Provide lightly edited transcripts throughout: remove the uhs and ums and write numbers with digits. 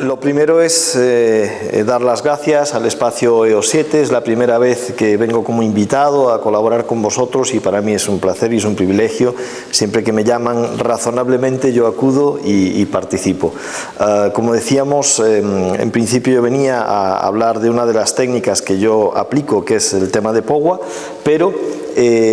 Lo primero es dar las gracias al espacio EOS7. Es la primera vez que vengo como invitado a colaborar con vosotros y para mí es un placer y es un privilegio. Siempre que me llaman razonablemente yo acudo y participo. Como decíamos, en principio yo venía a hablar de una de las técnicas que yo aplico, que es el tema de POWA, pero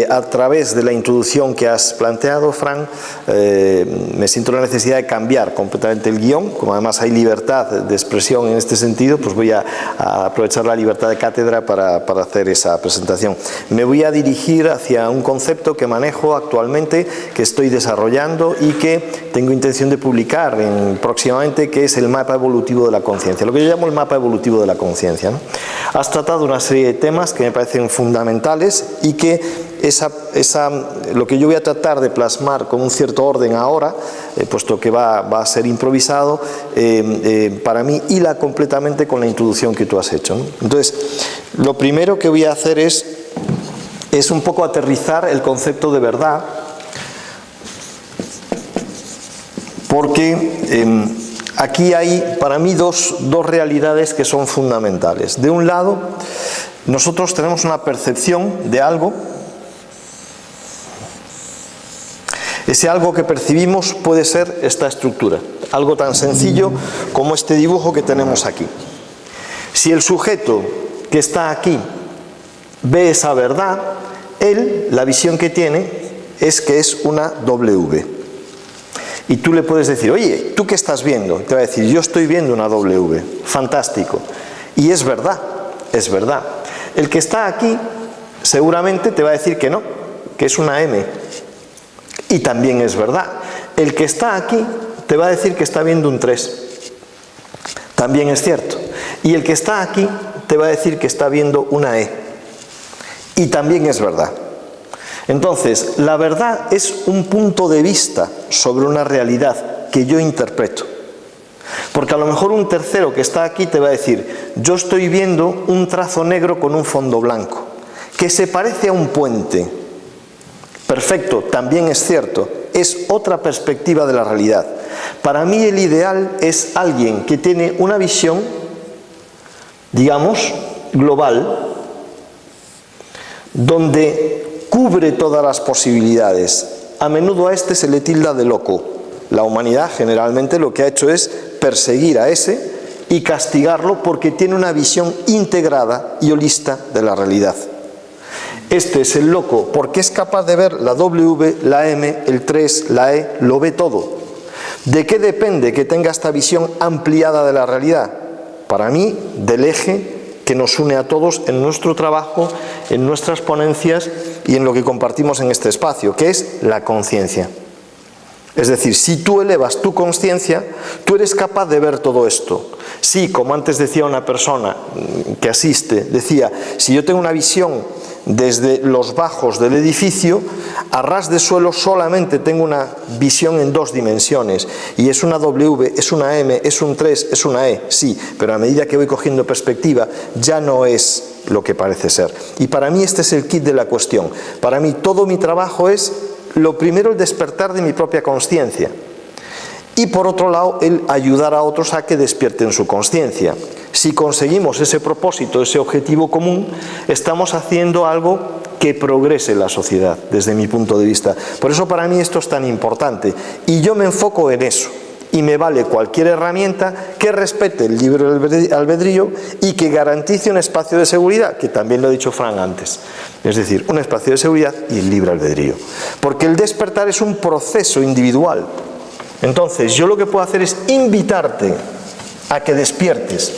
a través de la introducción que has planteado, Fran, me siento la necesidad de cambiar completamente el guión. Como además hay libertad de expresión en este sentido, pues voy a aprovechar la libertad de cátedra para hacer esa presentación. Me voy a dirigir hacia un concepto que manejo actualmente, que estoy desarrollando y que tengo intención de publicar próximamente, que es el mapa evolutivo de la conciencia, lo que yo llamo el mapa evolutivo de la conciencia, ¿no? Has tratado una serie de temas que me parecen fundamentales y que lo que yo voy a tratar de plasmar con un cierto orden ahora, puesto que va a ser improvisado, para mí hila completamente con la introducción que tú has hecho, ¿no? Entonces, lo primero que voy a hacer es un poco aterrizar el concepto de verdad, porque aquí hay para mí dos realidades que son fundamentales. De un lado, nosotros tenemos una percepción de algo. Ese algo que percibimos puede ser esta estructura, algo tan sencillo como este dibujo que tenemos aquí. Si el sujeto que está aquí ve esa verdad, él, la visión que tiene es que es una W. Y tú le puedes decir, oye, ¿tú qué estás viendo? Te va a decir, yo estoy viendo una W. Fantástico. Y es verdad, es verdad. El que está aquí seguramente te va a decir que no, que es una M. Y también es verdad. El que está aquí te va a decir que está viendo un 3. También es cierto. Y el que está aquí te va a decir que está viendo una E. Y también es verdad. Entonces, la verdad es un punto de vista sobre una realidad que yo interpreto. Porque a lo mejor un tercero que está aquí te va a decir, yo estoy viendo un trazo negro con un fondo blanco, que se parece a un puente. Perfecto, también es cierto, es otra perspectiva de la realidad. Para mí el ideal es alguien que tiene una visión, digamos, global, donde cubre todas las posibilidades. A menudo a este se le tilda de loco. La humanidad generalmente lo que ha hecho es perseguir a ese y castigarlo porque tiene una visión integrada y holista de la realidad. Este es el loco porque es capaz de ver la W, la M, el 3, la E, lo ve todo. ¿De qué depende que tenga esta visión ampliada de la realidad? Para mí, del eje que nos une a todos en nuestro trabajo, en nuestras ponencias y en lo que compartimos en este espacio, que es la conciencia. Es decir, si tú elevas tu conciencia, tú eres capaz de ver todo esto. Sí, como antes decía una persona que asiste, decía, si yo tengo una visión desde los bajos del edificio, a ras de suelo solamente tengo una visión en 2 dimensiones, y es una W, es una M, es un 3, es una E, sí, pero a medida que voy cogiendo perspectiva ya no es lo que parece ser. Y para mí este es el kit de la cuestión. Para mí todo mi trabajo es, lo primero, el despertar de mi propia conciencia. Y por otro lado, el ayudar a otros a que despierten su conciencia. Si conseguimos ese propósito, ese objetivo común, estamos haciendo algo que progrese la sociedad, desde mi punto de vista. Por eso para mí esto es tan importante. Y yo me enfoco en eso. Y me vale cualquier herramienta que respete el libre albedrío y que garantice un espacio de seguridad, que también lo ha dicho Fran antes. Es decir, un espacio de seguridad y el libre albedrío. Porque el despertar es un proceso individual. Entonces, yo lo que puedo hacer es invitarte a que despiertes.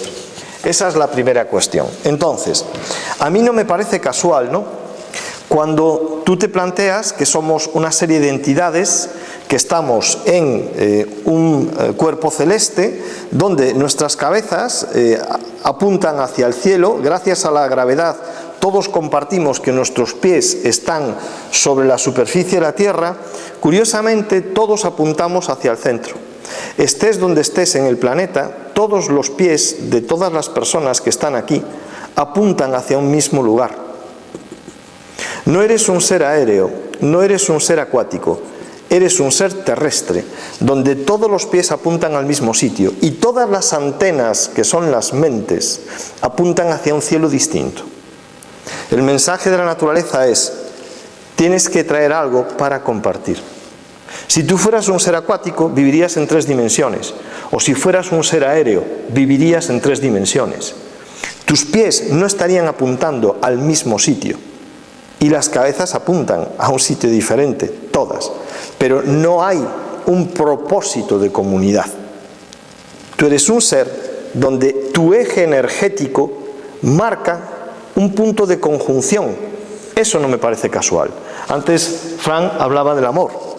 Esa es la primera cuestión. Entonces, a mí no me parece casual, ¿no?, cuando tú te planteas que somos una serie de entidades que estamos en un cuerpo celeste donde nuestras cabezas apuntan hacia el cielo. Gracias a la gravedad todos compartimos que nuestros pies están sobre la superficie de la Tierra. Curiosamente, todos apuntamos hacia el centro. Estés donde estés en el planeta, todos los pies de todas las personas que están aquí apuntan hacia un mismo lugar. No eres un ser aéreo, no eres un ser acuático, eres un ser terrestre, donde todos los pies apuntan al mismo sitio y todas las antenas, que son las mentes, apuntan hacia un cielo distinto. El mensaje de la naturaleza es: tienes que traer algo para compartir. Si tú fueras un ser acuático, vivirías en 3 dimensiones, o si fueras un ser aéreo, vivirías en 3 dimensiones. Tus pies no estarían apuntando al mismo sitio, y las cabezas apuntan a un sitio diferente, todas, pero no hay un propósito de comunidad. Tú eres un ser donde tu eje energético marca un punto de conjunción. Eso no me parece casual. Antes Fran hablaba del amor.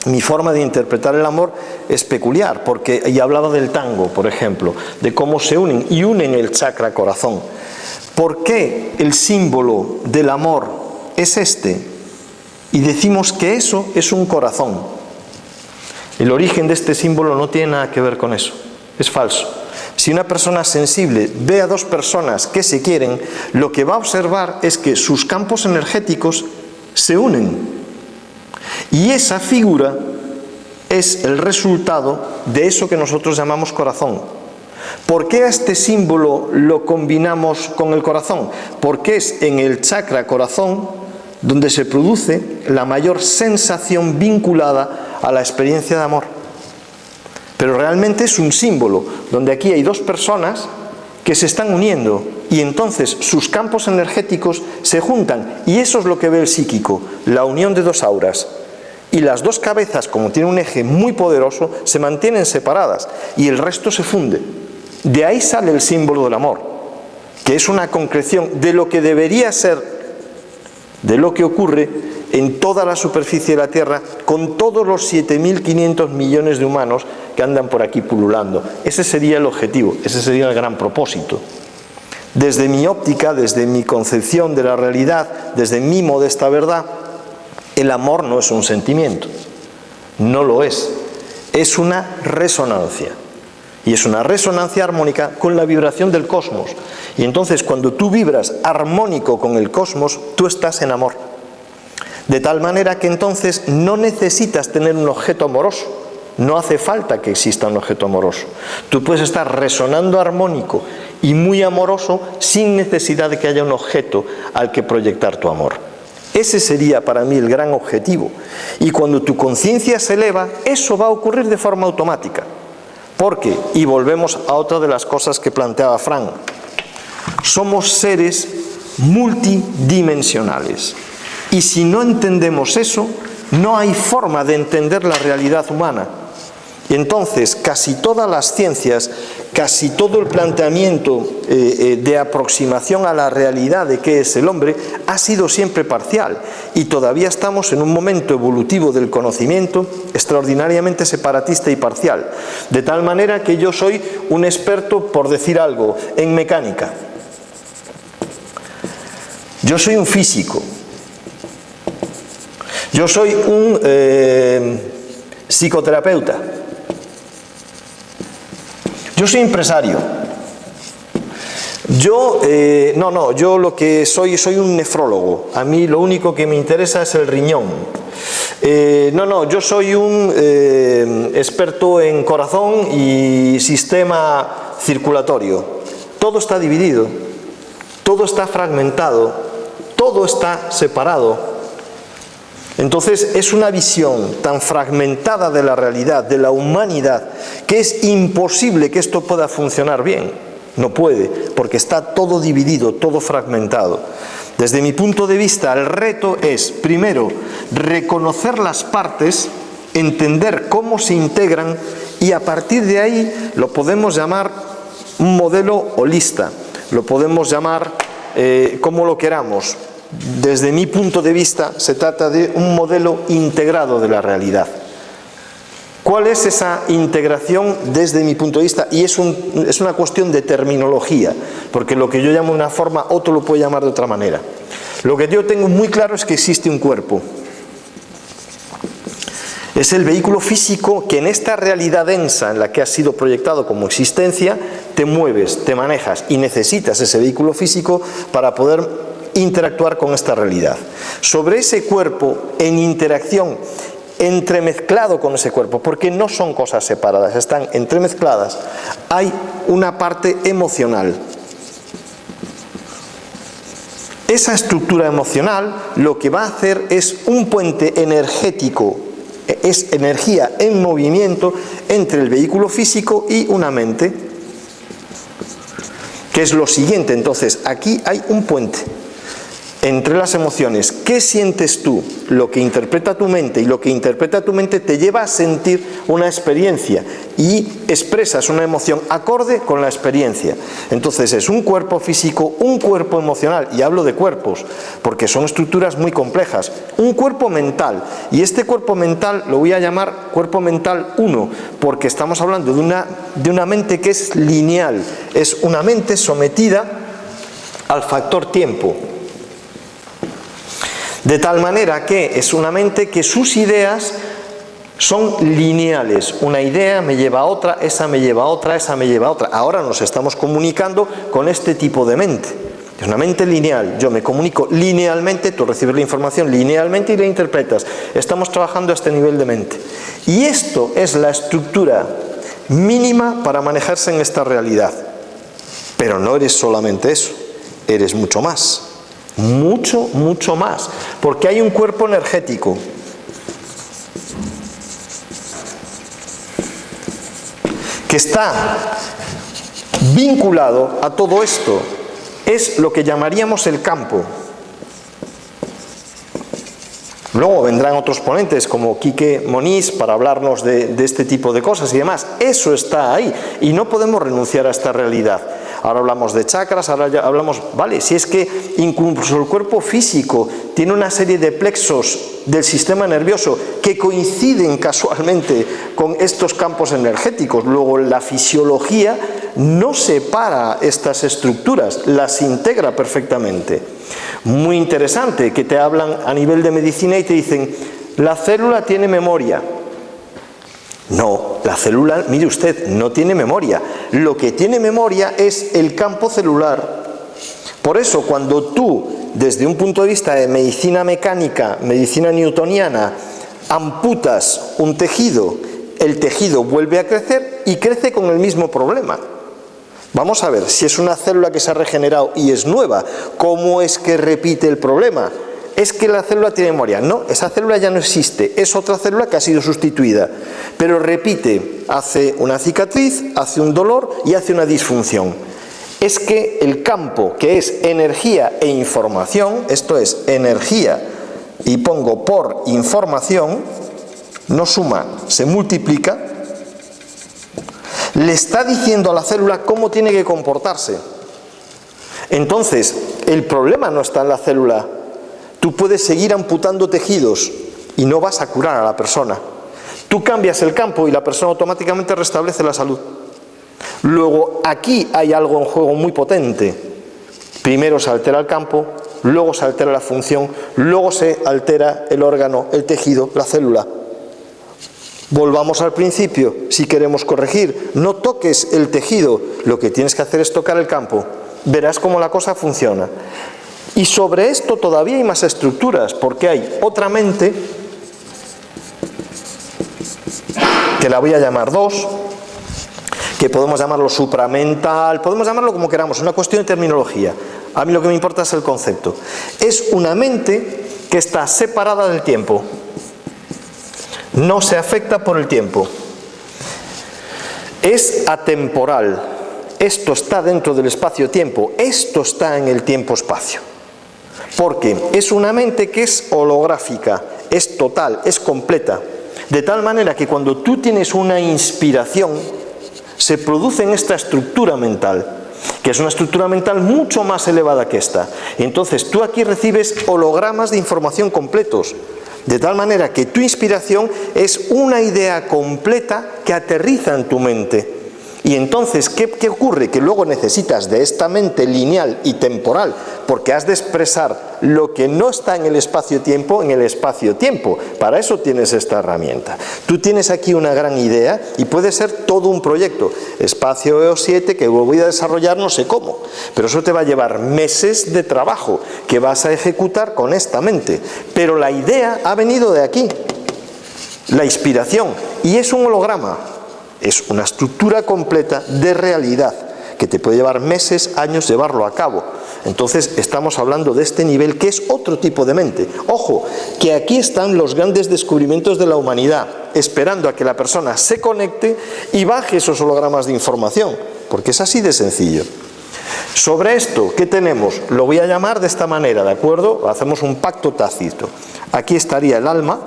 Mi forma de interpretar el amor es peculiar, porque y hablaba del tango, por ejemplo, de cómo se unen y unen el chakra corazón. ¿Por qué el símbolo del amor es este? Y decimos que eso es un corazón. El origen de este símbolo no tiene nada que ver con eso. Es falso. Si una persona sensible ve a 2 personas que se quieren, lo que va a observar es que sus campos energéticos se unen. Y esa figura es el resultado de eso que nosotros llamamos corazón. ¿Por qué a este símbolo lo combinamos con el corazón? Porque es en el chakra corazón donde se produce la mayor sensación vinculada a la experiencia de amor. Pero realmente es un símbolo donde aquí hay 2 personas que se están uniendo y entonces sus campos energéticos se juntan, y eso es lo que ve el psíquico, la unión de 2 auras. Y las 2 cabezas, como tienen un eje muy poderoso, se mantienen separadas y el resto se funde. De ahí sale el símbolo del amor, que es una concreción de lo que debería ser, de lo que ocurre en toda la superficie de la Tierra, con todos los 7.500 millones de humanos que andan por aquí pululando. Ese sería el objetivo, ese sería el gran propósito. Desde mi óptica, desde mi concepción de la realidad, desde mi modesta verdad, el amor no es un sentimiento, no lo es una resonancia. Y es una resonancia armónica con la vibración del cosmos. Y entonces cuando tú vibras armónico con el cosmos, tú estás en amor. De tal manera que entonces no necesitas tener un objeto amoroso, no hace falta que exista un objeto amoroso. Tú puedes estar resonando armónico y muy amoroso sin necesidad de que haya un objeto al que proyectar tu amor. Ese sería para mí el gran objetivo. Y cuando tu conciencia se eleva, eso va a ocurrir de forma automática. Porque, y volvemos a otra de las cosas que planteaba Fran, somos seres multidimensionales. Y si no entendemos eso, no hay forma de entender la realidad humana. Y entonces casi todas las ciencias, casi todo el planteamiento de aproximación a la realidad de qué es el hombre ha sido siempre parcial, y todavía estamos en un momento evolutivo del conocimiento extraordinariamente separatista y parcial, de tal manera que yo soy un experto, por decir algo, en mecánica. Yo soy un físico. Yo soy un psicoterapeuta. Yo soy empresario. Yo lo que soy un nefrólogo. A mí lo único que me interesa es el riñón. Yo soy un experto en corazón y sistema circulatorio. Todo está dividido, todo está fragmentado, todo está separado. Entonces es una visión tan fragmentada de la realidad, de la humanidad, que es imposible que esto pueda funcionar bien. No puede, porque está todo dividido, todo fragmentado. Desde mi punto de vista, el reto es, primero, reconocer las partes, entender cómo se integran, y a partir de ahí lo podemos llamar un modelo holista, lo podemos llamar como lo queramos. Desde mi punto de vista, se trata de un modelo integrado de la realidad. ¿Cuál es esa integración desde mi punto de vista? Y es una cuestión de terminología, porque lo que yo llamo de una forma, otro lo puede llamar de otra manera. Lo que yo tengo muy claro es que existe un cuerpo. Es el vehículo físico que en esta realidad densa en la que has sido proyectado como existencia, te mueves, te manejas y necesitas ese vehículo físico para poder interactuar con esta realidad. Sobre ese cuerpo, en interacción, entremezclado con ese cuerpo, porque no son cosas separadas, están entremezcladas, hay una parte emocional. Esa estructura emocional lo que va a hacer es un puente energético, es energía en movimiento entre el vehículo físico y una mente, que es lo siguiente. Entonces, aquí hay un puente entre las emociones. ¿Qué sientes tú? Lo que interpreta tu mente, y lo que interpreta tu mente te lleva a sentir una experiencia y expresas una emoción acorde con la experiencia. Entonces es un cuerpo físico, un cuerpo emocional, y hablo de cuerpos porque son estructuras muy complejas, un cuerpo mental, y este cuerpo mental lo voy a llamar cuerpo mental 1, porque estamos hablando de una mente que es lineal, es una mente sometida al factor tiempo. De tal manera que es una mente que sus ideas son lineales. Una idea me lleva a otra, esa me lleva a otra, esa me lleva a otra. Ahora nos estamos comunicando con este tipo de mente. Es una mente lineal. Yo me comunico linealmente, tú recibes la información linealmente y la interpretas. Estamos trabajando a este nivel de mente. Y esto es la estructura mínima para manejarse en esta realidad. Pero no eres solamente eso, eres mucho más. Mucho, mucho más, porque hay un cuerpo energético que está vinculado a todo esto. Es lo que llamaríamos el campo. Luego vendrán otros ponentes como Quique Moniz para hablarnos de este tipo de cosas y demás. Eso está ahí y no podemos renunciar a esta realidad. Ahora hablamos de chakras, ahora ya hablamos, vale, si es que incluso el cuerpo físico tiene una serie de plexos del sistema nervioso que coinciden casualmente con estos campos energéticos. Luego la fisiología no separa estas estructuras, las integra perfectamente. Muy interesante que te hablan a nivel de medicina y te dicen, la célula tiene memoria. No, la célula, mire usted, no tiene memoria. Lo que tiene memoria es el campo celular. Por eso, cuando tú, desde un punto de vista de medicina mecánica, medicina newtoniana, amputas un tejido, el tejido vuelve a crecer y crece con el mismo problema. Vamos a ver, si es una célula que se ha regenerado y es nueva, ¿cómo es que repite el problema? Es que la célula tiene memoria. No, esa célula ya no existe, es otra célula que ha sido sustituida, pero repite, hace una cicatriz, hace un dolor y hace una disfunción. Es que el campo, que es energía e información, esto es energía y pongo por información, no suma, se multiplica, le está diciendo a la célula cómo tiene que comportarse. Entonces, el problema no está en la célula. Tú puedes seguir amputando tejidos y no vas a curar a la persona. Tú cambias el campo y la persona automáticamente restablece la salud. Luego, aquí hay algo en juego muy potente. Primero se altera el campo, luego se altera la función, luego se altera el órgano, el tejido, la célula. Volvamos al principio, si queremos corregir, no toques el tejido, lo que tienes que hacer es tocar el campo. Verás cómo la cosa funciona. Y sobre esto todavía hay más estructuras, porque hay otra mente, que la voy a llamar 2, que podemos llamarlo supramental, podemos llamarlo como queramos, es una cuestión de terminología. A mí lo que me importa es el concepto. Es una mente que está separada del tiempo, no se afecta por el tiempo, es atemporal. Esto está dentro del espacio-tiempo, esto está en el tiempo-espacio. Porque es una mente que es holográfica, es total, es completa. De tal manera que cuando tú tienes una inspiración, se produce en esta estructura mental, que es una estructura mental mucho más elevada que esta. Y entonces tú aquí recibes hologramas de información completos. De tal manera que tu inspiración es una idea completa que aterriza en tu mente. Y entonces, ¿qué ocurre? Que luego necesitas de esta mente lineal y temporal, porque has de expresar lo que no está en el espacio-tiempo en el espacio-tiempo. Para eso tienes esta herramienta. Tú tienes aquí una gran idea y puede ser todo un proyecto. Espacio EO7 que voy a desarrollar no sé cómo, pero eso te va a llevar meses de trabajo que vas a ejecutar con esta mente. Pero la idea ha venido de aquí, la inspiración, y es un holograma. Es una estructura completa de realidad que te puede llevar meses, años llevarlo a cabo. Entonces estamos hablando de este nivel que es otro tipo de mente. Ojo, que aquí están los grandes descubrimientos de la humanidad, esperando a que la persona se conecte y baje esos hologramas de información, porque es así de sencillo. Sobre esto, ¿qué tenemos? Lo voy a llamar de esta manera, ¿de acuerdo? Hacemos un pacto tácito. Aquí estaría el alma,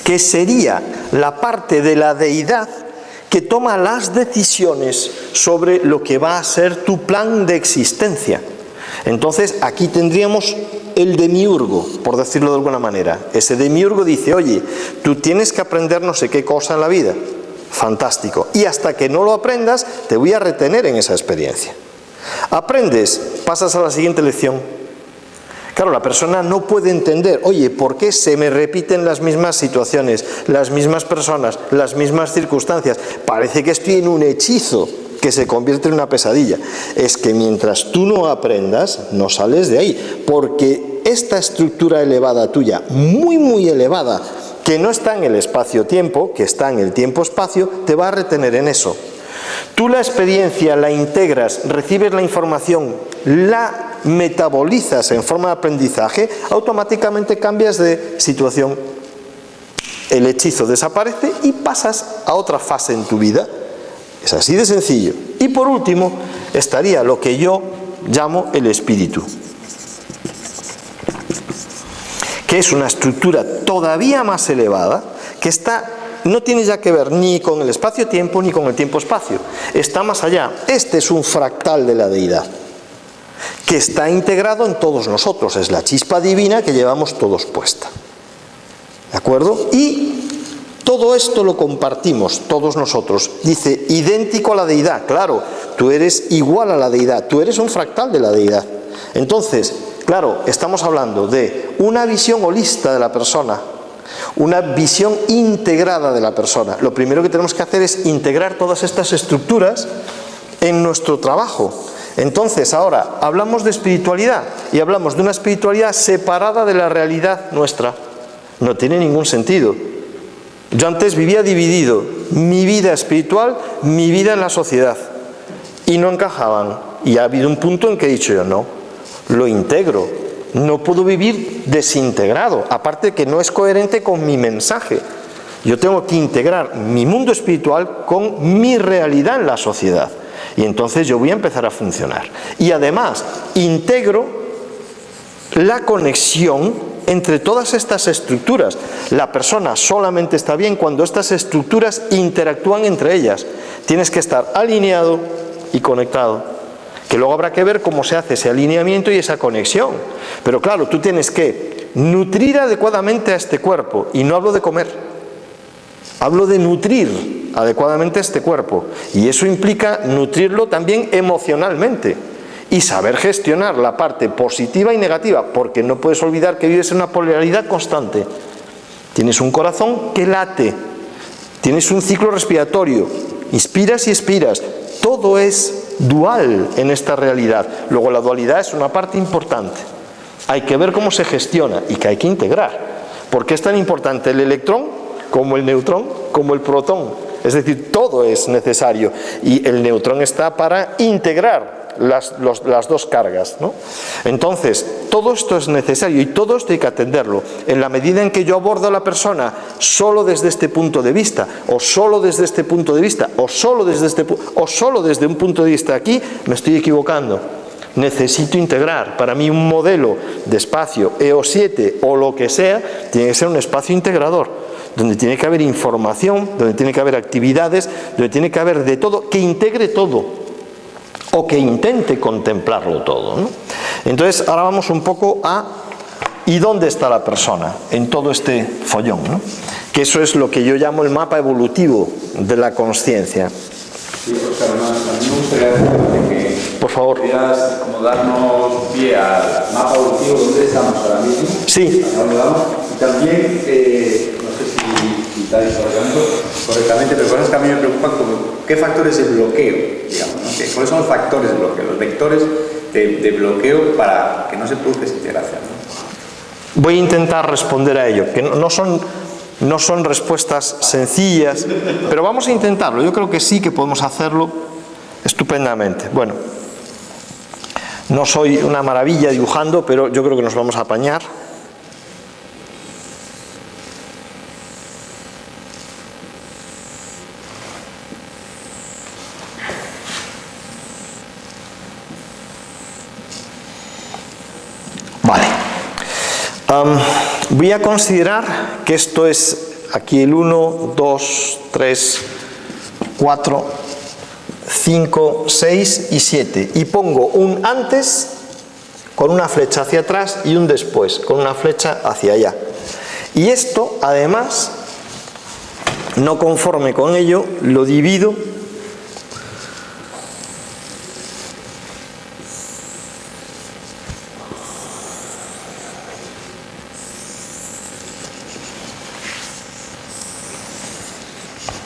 que sería la parte de la deidad que toma las decisiones sobre lo que va a ser tu plan de existencia. Entonces aquí tendríamos el demiurgo, por decirlo de alguna manera. Ese demiurgo dice, oye, tú tienes que aprender no sé qué cosa en la vida. Fantástico. Y hasta que no lo aprendas, te voy a retener en esa experiencia. Aprendes, pasas a la siguiente lección. Claro, la persona no puede entender, oye, ¿por qué se me repiten las mismas situaciones, las mismas personas, las mismas circunstancias? Parece que estoy en un hechizo que se convierte en una pesadilla. Es que mientras tú no aprendas, no sales de ahí, porque esta estructura elevada tuya, muy, muy elevada, que no está en el espacio-tiempo, que está en el tiempo-espacio, te va a retener en eso. Tú la experiencia la integras, recibes la información, la metabolizas en forma de aprendizaje, automáticamente cambias de situación. El hechizo desaparece y pasas a otra fase en tu vida. Es así de sencillo. Y por último, estaría lo que yo llamo el espíritu, que es una estructura todavía más elevada, que no tiene ya que ver ni con el espacio-tiempo ni con el tiempo-espacio. Está más allá. Este es un fractal de la deidad, que está integrado en todos nosotros. Es la chispa divina que llevamos todos puesta. ¿De acuerdo? Y todo esto lo compartimos todos nosotros. Dice, idéntico a la deidad. Claro, tú eres igual a la deidad. Tú eres un fractal de la deidad. Entonces, claro, estamos hablando de una visión holista de la persona, una visión integrada de la persona. Lo primero que tenemos que hacer es integrar todas estas estructuras en nuestro trabajo. Entonces ahora hablamos de espiritualidad y hablamos de una espiritualidad separada de la realidad nuestra. No tiene ningún sentido. Yo antes vivía dividido, mi vida espiritual, mi vida en la sociedad, y no encajaban. Y ha habido un punto en que he dicho yo, no, lo integro. No puedo vivir desintegrado, aparte de que no es coherente con mi mensaje. Yo tengo que integrar mi mundo espiritual con mi realidad en la sociedad. Y entonces yo voy a empezar a funcionar. Y además, integro la conexión entre todas estas estructuras. La persona solamente está bien cuando estas estructuras interactúan entre ellas. Tienes que estar alineado y conectado. Que luego habrá que ver cómo se hace ese alineamiento y esa conexión. Pero claro, tú tienes que nutrir adecuadamente a este cuerpo. Y no hablo de comer. Hablo de nutrir adecuadamente a este cuerpo. Y eso implica nutrirlo también emocionalmente. Y saber gestionar la parte positiva y negativa. Porque no puedes olvidar que vives en una polaridad constante. Tienes un corazón que late. Tienes un ciclo respiratorio. Inspiras y expiras. Todo es dual en esta realidad. Luego la dualidad es una parte importante. Hay que ver cómo se gestiona y que hay que integrar. ¿Por qué es tan importante el electrón como el neutrón, como el protón? Es decir, todo es necesario y el neutrón está para integrar las dos cargas, ¿no? Entonces, todo esto es necesario y todo esto hay que atenderlo. En la medida en que yo abordo a la persona solo desde este punto de vista, o solo desde este punto de vista, o solo desde un punto de vista aquí, me estoy equivocando. Necesito integrar. Para mí un modelo de espacio EO7 o lo que sea, tiene que ser un espacio integrador, donde tiene que haber información, donde tiene que haber actividades, donde tiene que haber de todo, que integre todo. O que intente contemplarlo todo, ¿no? Entonces, ahora vamos un poco a ¿y dónde está la persona en todo este follón, ¿no? Que eso es lo que yo llamo el mapa evolutivo de la consciencia. gustaría de que por favor. pudieras como darnos pie al mapa evolutivo donde estamos ahora mismo. Sí. ¿A dónde vamos? Y también, no sé si estáis desarrollando correctamente, pero cosas que a mí me preocupan como qué factores de bloqueo, digamos, ¿no? ¿Cuáles son los factores de bloqueo, los vectores de bloqueo para que no se produzca esa integración, ¿no? Voy a intentar responder a ello, que no son respuestas sencillas, pero vamos a intentarlo. Yo creo que sí que podemos hacerlo estupendamente. Bueno, no soy una maravilla dibujando, pero yo creo que nos vamos a apañar. Vale. Voy a considerar que esto es aquí el 1, 2, 3, 4, 5, 6 y 7. Y pongo un antes con una flecha hacia atrás y un después con una flecha hacia allá. Y esto, además, no conforme con ello, lo divido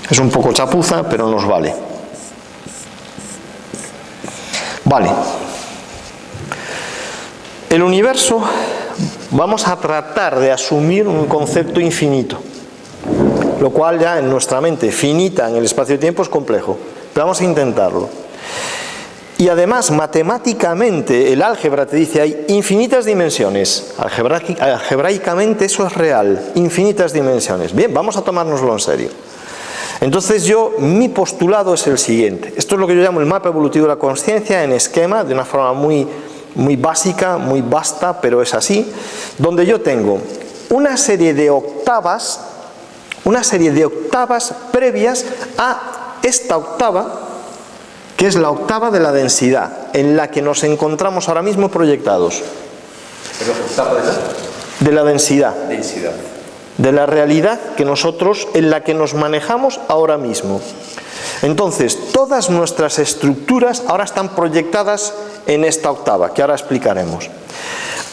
es un poco chapuza, pero nos vale. Vale. El universo, vamos a tratar de asumir un concepto infinito, lo cual ya en nuestra mente finita en el espacio-tiempo es complejo, pero vamos a intentarlo. Y además, matemáticamente, el álgebra te dice hay infinitas dimensiones. Algebraicamente eso es real, infinitas dimensiones. Bien, vamos a tomárnoslo en serio. Entonces mi postulado es el siguiente. Esto es lo que yo llamo el mapa evolutivo de la consciencia en esquema, de una forma muy básica, muy vasta, pero es así, donde yo tengo una serie de octavas previas a esta octava, que es la octava de la densidad, en la que nos encontramos ahora mismo proyectados. ¿Pero octava de la densidad? Densidad. De la realidad en la que nos manejamos ahora mismo. Entonces, todas nuestras estructuras ahora están proyectadas en esta octava, que ahora explicaremos.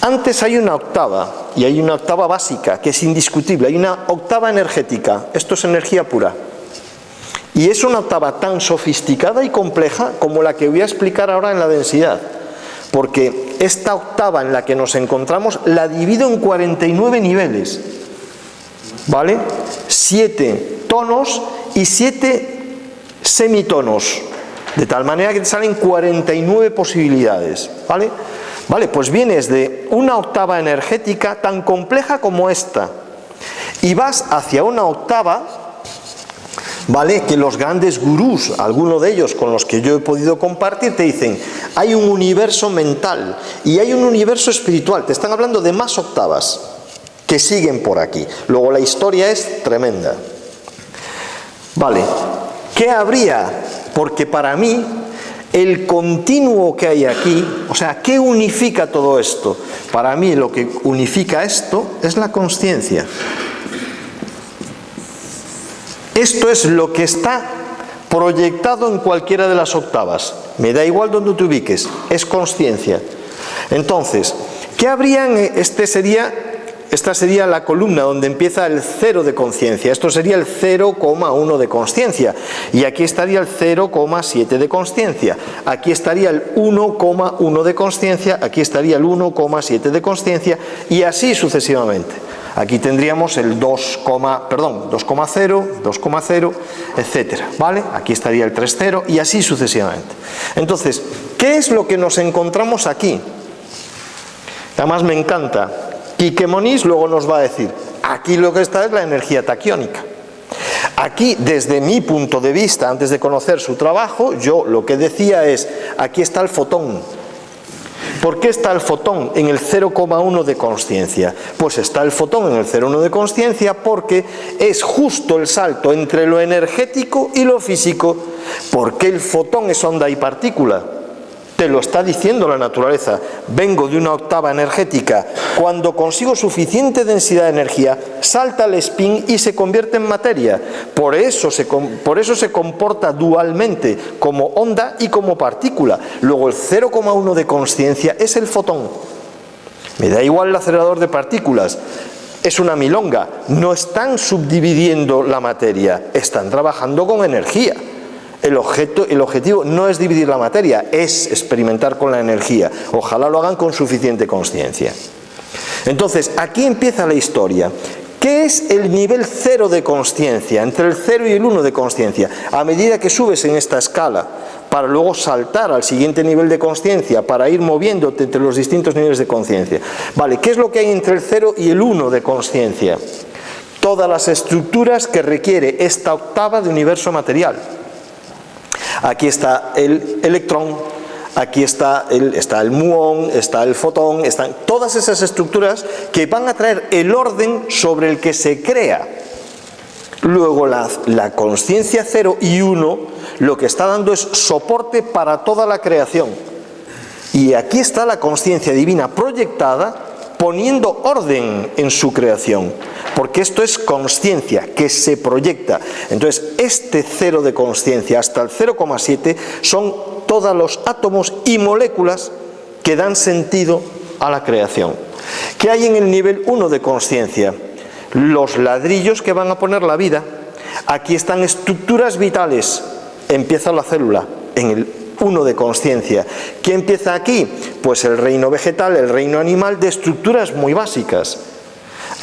Antes hay una octava, y hay una octava básica, que es indiscutible, hay una octava energética, esto es energía pura. Y es una octava tan sofisticada y compleja como la que voy a explicar ahora en la densidad. Porque esta octava en la que nos encontramos la divido en 49 niveles. ¿Vale? 7 tonos y 7 semitonos, de tal manera que te salen 49 posibilidades, ¿vale? Vale, pues vienes de una octava energética tan compleja como esta y vas hacia una octava, ¿vale? Que los grandes gurús, algunos de ellos con los que yo he podido compartir, te dicen, hay un universo mental y hay un universo espiritual, te están hablando de más octavas que siguen por aquí. Luego la historia es tremenda. Vale, ¿qué habría? Porque para mí el continuo que hay aquí, o sea, ¿qué unifica todo esto? Para mí lo que unifica esto es la consciencia. Esto es lo que está proyectado en cualquiera de las octavas. Me da igual donde te ubiques, es consciencia. Entonces, ¿qué habría en esta sería la columna donde empieza el 0 de conciencia. Esto sería el 0,1 de conciencia. Y aquí estaría el 0,7 de conciencia. Aquí estaría el 1,1 de conciencia. Aquí estaría el 1,7 de conciencia. Y así sucesivamente. Aquí tendríamos el 2,0, 2,0, etcétera, ¿vale? Aquí estaría el 3,0 y así sucesivamente. Entonces, ¿qué es lo que nos encontramos aquí? Además me encanta. Quique Moniz luego nos va a decir, aquí lo que está es la energía taquiónica. Aquí, desde mi punto de vista, antes de conocer su trabajo, yo lo que decía es, aquí está el fotón. ¿Por qué está el fotón en el 0,1 de consciencia? Pues está el fotón en el 0,1 de consciencia porque es justo el salto entre lo energético y lo físico, porque el fotón es onda y partícula. te lo está diciendo la naturaleza. Vengo de una octava energética. Cuando consigo suficiente densidad de energía, salta el spin y se convierte en materia. Por eso se comporta dualmente, como onda y como partícula. Luego el 0,1 de consciencia es el fotón. Me da igual el acelerador de partículas. Es una milonga. No están subdividiendo la materia, están trabajando con energía. El objetivo no es dividir la materia, es experimentar con la energía. Ojalá lo hagan con suficiente consciencia. Entonces, aquí empieza la historia. ¿Qué es el nivel 0 de consciencia? Entre el 0 y el 1 de consciencia. A medida que subes en esta escala, para luego saltar al siguiente nivel de consciencia, para ir moviéndote entre los distintos niveles de consciencia. Vale, ¿qué es lo que hay entre el 0 y el 1 de consciencia? Todas las estructuras que requiere esta octava de universo material. Aquí está el electrón, aquí está el muón, está el fotón, están todas esas estructuras que van a traer el orden sobre el que se crea. Luego la consciencia 0 y 1 lo que está dando es soporte para toda la creación. Y aquí está la consciencia divina proyectada poniendo orden en su creación. Porque esto es consciencia que se proyecta. Entonces, este 0 de consciencia hasta el 0,7 son todos los átomos y moléculas que dan sentido a la creación. ¿Qué hay en el nivel 1 de consciencia? Los ladrillos que van a poner la vida. Aquí están estructuras vitales. Empieza la célula en el 1 de consciencia. ¿Qué empieza aquí? Pues el reino vegetal, el reino animal, de estructuras muy básicas.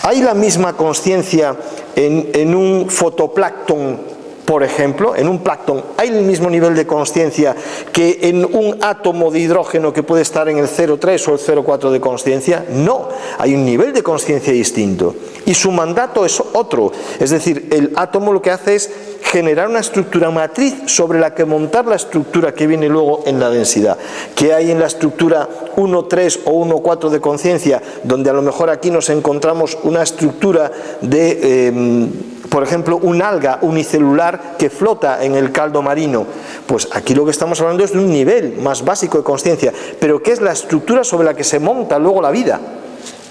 ¿Hay la misma consciencia en un fotoplancton, por ejemplo? En un plancton, ¿hay el mismo nivel de consciencia que en un átomo de hidrógeno que puede estar en el 0,3 o el 0,4 de consciencia? No, hay un nivel de consciencia distinto. Y su mandato es otro. Es decir, el átomo lo que hace es generar una estructura matriz sobre la que montar la estructura que viene luego en la densidad. ¿Qué hay en la estructura 1,3 o 1,4 de conciencia? Donde a lo mejor aquí nos encontramos una estructura de, por ejemplo, un alga unicelular que flota en el caldo marino. Pues aquí lo que estamos hablando es de un nivel más básico de conciencia, pero ¿qué es la estructura sobre la que se monta luego la vida?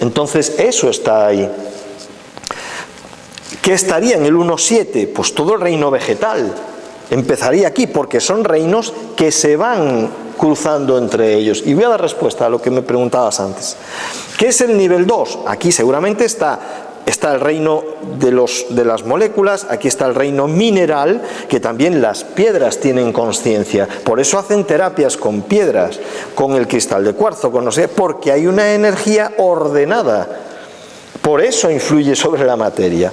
Entonces eso está ahí. ¿Qué estaría en el 1,7? Pues todo el reino vegetal. Empezaría aquí, porque son reinos que se van cruzando entre ellos. Y voy a dar respuesta a lo que me preguntabas antes. ¿Qué es el nivel 2? Aquí seguramente está el reino de las moléculas, aquí está el reino mineral, que también las piedras tienen consciencia. Por eso hacen terapias con piedras, con el cristal de cuarzo, con no sé, porque hay una energía ordenada. Por eso influye sobre la materia.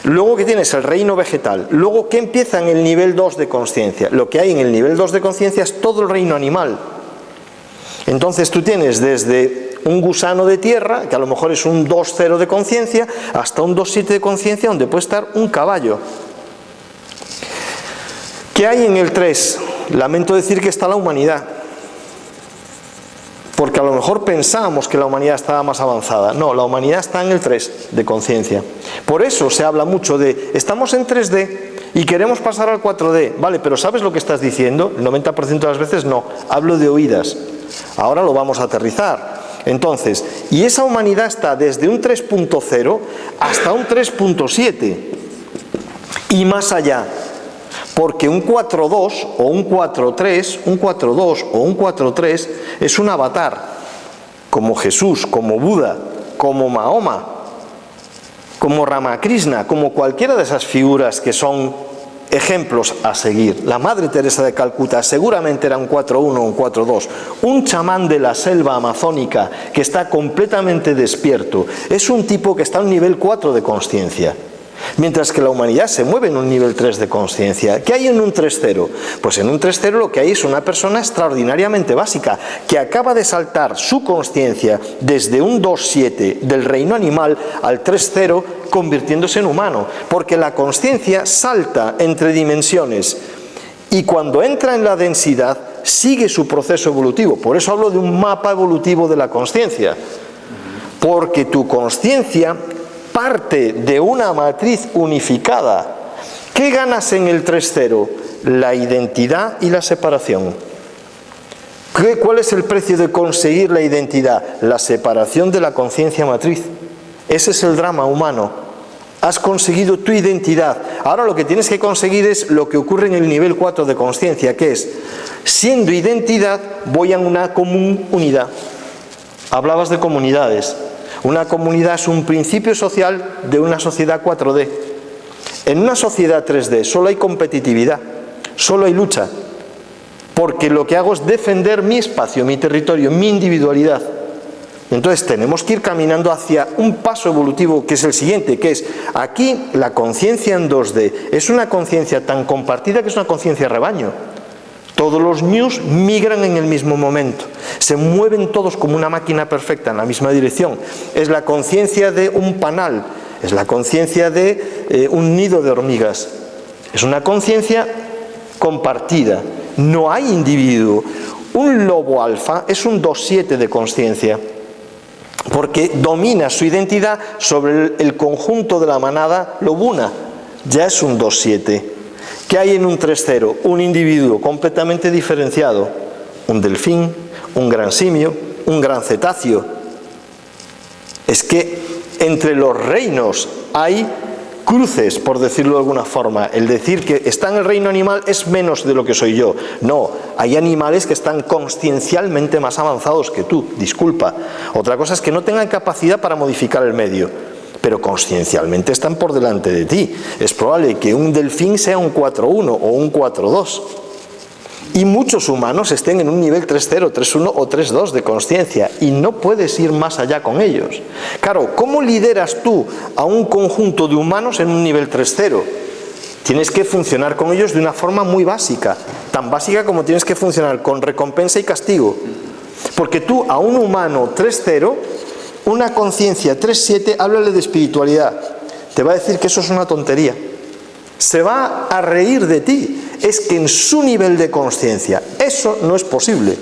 Luego, ¿qué tienes? El reino vegetal. Luego, ¿qué empieza en el nivel 2 de consciencia? Lo que hay en el nivel 2 de conciencia es todo el reino animal. Entonces tú tienes desde un gusano de tierra, que a lo mejor es un 2,0 de conciencia, hasta un 2,7 de conciencia, donde puede estar un caballo. ¿Qué hay en el 3? Lamento decir que está la humanidad. Porque a lo mejor pensábamos que la humanidad estaba más avanzada. No, la humanidad está en el 3 de conciencia. Por eso se habla mucho de, estamos en 3D y queremos pasar al 4D. Vale, pero ¿sabes lo que estás diciendo? El 90% de las veces no. Hablo de oídas. Ahora lo vamos a aterrizar. Entonces, y esa humanidad está desde un 3.0 hasta un 3.7 y más allá. Porque un 4.2 o un 4.3, un 4.2 o un 4.3 es un avatar, como Jesús, como Buda, como Mahoma, como Ramakrishna, como cualquiera de esas figuras que son ejemplos a seguir. La Madre Teresa de Calcuta seguramente era un 4.1 o un 4.2. Un chamán de la selva amazónica que está completamente despierto es un tipo que está a un nivel 4 de consciencia. Mientras que la humanidad se mueve en un nivel 3 de consciencia. ¿Qué hay en un 3.0? Pues en un 3.0 lo que hay es una persona extraordinariamente básica que acaba de saltar su consciencia desde un 2.7 del reino animal al 3.0 convirtiéndose en humano. Porque la consciencia salta entre dimensiones y cuando entra en la densidad sigue su proceso evolutivo. Por eso hablo de un mapa evolutivo de la consciencia. Porque tu consciencia parte de una matriz unificada. ¿Qué ganas en el 3.0? La identidad y la separación. ¿Cuál es el precio de conseguir la identidad? La separación de la conciencia matriz. Ese es el drama humano. Has conseguido tu identidad. Ahora lo que tienes que conseguir es lo que ocurre en el nivel 4 de conciencia, que es, siendo identidad, voy a una común unidad. Hablabas de comunidades. Una comunidad es un principio social de una sociedad 4D. En una sociedad 3D solo hay competitividad, solo hay lucha. Porque lo que hago es defender mi espacio, mi territorio, mi individualidad. Entonces tenemos que ir caminando hacia un paso evolutivo que es el siguiente, que es, aquí la conciencia en 2D es una conciencia tan compartida que es una conciencia rebaño. Todos los ñus migran en el mismo momento, se mueven todos como una máquina perfecta en la misma dirección. Es la conciencia de un panal, es la conciencia de un nido de hormigas. Es una conciencia compartida. No hay individuo. Un lobo alfa es un 2-7 de conciencia, porque domina su identidad sobre el conjunto de la manada lobuna. Ya es un 2-7. ¿Qué hay en un 3-0? Un individuo completamente diferenciado. Un delfín, un gran simio, un gran cetáceo. Es que entre los reinos hay cruces, por decirlo de alguna forma. El decir que está en el reino animal es menos de lo que soy yo. No, hay animales que están consciencialmente más avanzados que tú, disculpa. Otra cosa es que no tengan capacidad para modificar el medio, pero consciencialmente están por delante de ti. Es probable que un delfín sea un 4-1 o un 4-2. Y muchos humanos estén en un nivel 3-0, 3-1 o 3-2 de conciencia y no puedes ir más allá con ellos. Claro, ¿cómo lideras tú a un conjunto de humanos en un nivel 3-0? Tienes que funcionar con ellos de una forma muy básica, tan básica como tienes que funcionar con recompensa y castigo. Porque tú a un humano 3-0, una conciencia 3-7, háblale de espiritualidad, te va a decir que eso es una tontería. Se va a reír de ti. Es que en su nivel de conciencia eso no es posible.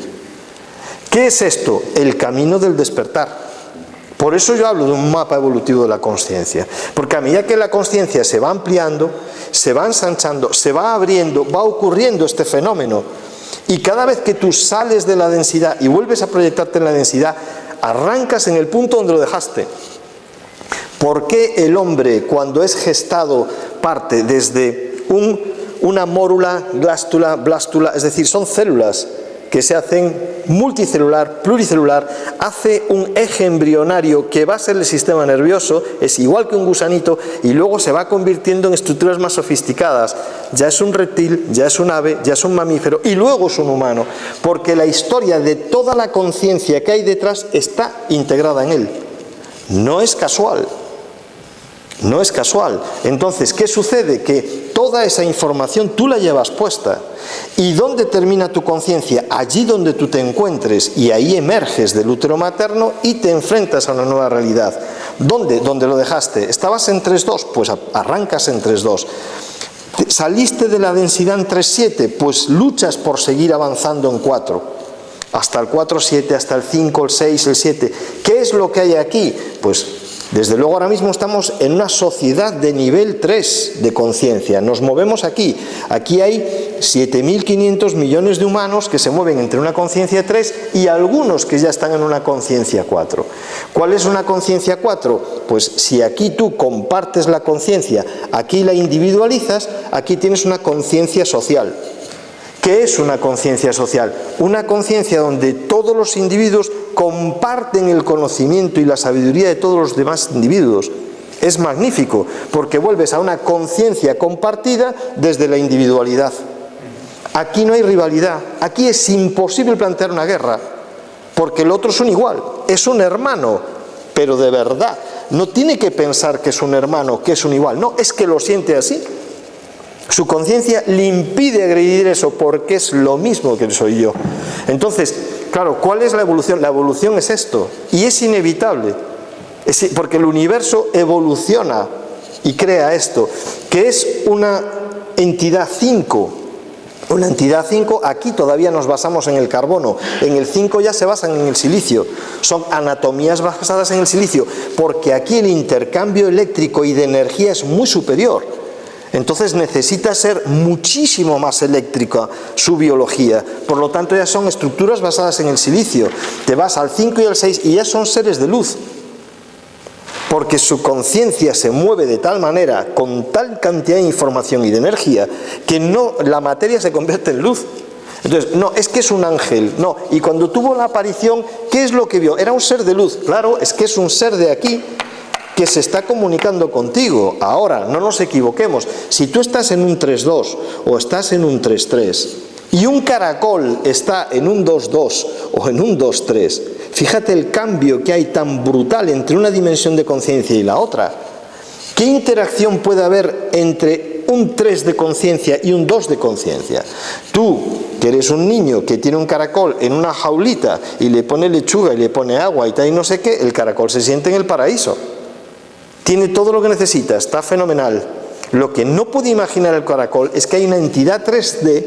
¿Qué es esto? El camino del despertar. Por eso yo hablo de un mapa evolutivo de la conciencia, porque a medida que la conciencia se va ampliando, se va ensanchando, se va abriendo, va ocurriendo este fenómeno, y cada vez que tú sales de la densidad y vuelves a proyectarte en la densidad, arrancas en el punto donde lo dejaste. ¿Por qué el hombre, cuando es gestado, parte desde una mórula, glástula, blástula, es decir, son células que se hacen multicelular, pluricelular, hace un eje embrionario que va a ser el sistema nervioso, es igual que un gusanito, y luego se va convirtiendo en estructuras más sofisticadas? Ya es un reptil, ya es un ave, ya es un mamífero, y luego es un humano, porque la historia de toda la conciencia que hay detrás está integrada en él. No es casual. No es casual. Entonces, ¿qué sucede? Que toda esa información tú la llevas puesta. ¿Y dónde termina tu conciencia? Allí donde tú te encuentres, y ahí emerges del útero materno y te enfrentas a una nueva realidad. ¿Dónde? ¿Dónde lo dejaste? ¿Estabas en 3-2? Pues arrancas en 3-2. ¿Saliste de la densidad en 3-7? Pues luchas por seguir avanzando en 4. Hasta el 4-7, hasta el 5, el 6, el 7. ¿Qué es lo que hay aquí? Pues desde luego ahora mismo estamos en una sociedad de nivel 3 de conciencia. Nos movemos aquí. Aquí hay 7.500 millones de humanos que se mueven entre una conciencia 3 y algunos que ya están en una conciencia 4. ¿Cuál es una conciencia 4? Pues si aquí tú compartes la conciencia, aquí la individualizas, aquí tienes una conciencia social. ¿Qué es una conciencia social? Una conciencia donde todos los individuos comparten el conocimiento y la sabiduría de todos los demás individuos. Es magnífico, porque vuelves a una conciencia compartida desde la individualidad. Aquí no hay rivalidad, aquí es imposible plantear una guerra, porque el otro es un igual, es un hermano, pero de verdad. No tiene que pensar que es un hermano, que es un igual, no, es que lo siente así. Su conciencia le impide agredir eso porque es lo mismo que soy yo. Entonces, claro, ¿cuál es la evolución? La evolución es esto, y es inevitable, porque el universo evoluciona y crea esto, que es una entidad 5. Una entidad 5, aquí todavía nos basamos en el carbono, en el 5 ya se basan en el silicio, son anatomías basadas en el silicio, porque aquí el intercambio eléctrico y de energía es muy superior. Entonces necesita ser muchísimo más eléctrica su biología. Por lo tanto, ya son estructuras basadas en el silicio. Te vas al 5 y al 6 y ya son seres de luz. Porque su conciencia se mueve de tal manera, con tal cantidad de información y de energía, que no, la materia se convierte en luz. Entonces, no, es que es un ángel, no. Y cuando tuvo la aparición, ¿qué es lo que vio? Era un ser de luz. Claro, es que es un ser de aquí que se está comunicando contigo. Ahora, no nos equivoquemos. Si tú estás en un 3-2 o estás en un 3-3 y un caracol está en un 2-2 o en un 2-3, fíjate el cambio que hay tan brutal entre una dimensión de conciencia y la otra. ¿Qué interacción puede haber entre un 3 de conciencia y un 2 de conciencia? Tú, que eres un niño que tiene un caracol en una jaulita y le pone lechuga y le pone agua y tal y no sé qué, el caracol se siente en el paraíso. Tiene todo lo que necesita, está fenomenal. Lo que no puede imaginar el caracol es que hay una entidad 3D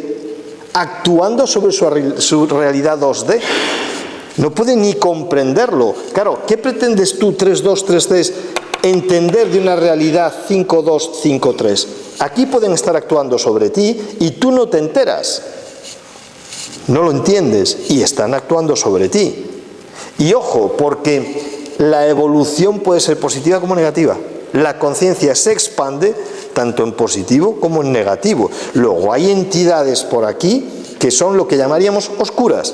actuando sobre su realidad 2D. No puede ni comprenderlo. Claro, ¿qué pretendes tú, 3-2, 3-3, entender de una realidad 5-2, 5-3? Aquí pueden estar actuando sobre ti y tú no te enteras. No lo entiendes y están actuando sobre ti. Y ojo, porque la evolución puede ser positiva como negativa. La conciencia se expande tanto en positivo como en negativo. Luego hay entidades por aquí que son lo que llamaríamos oscuras.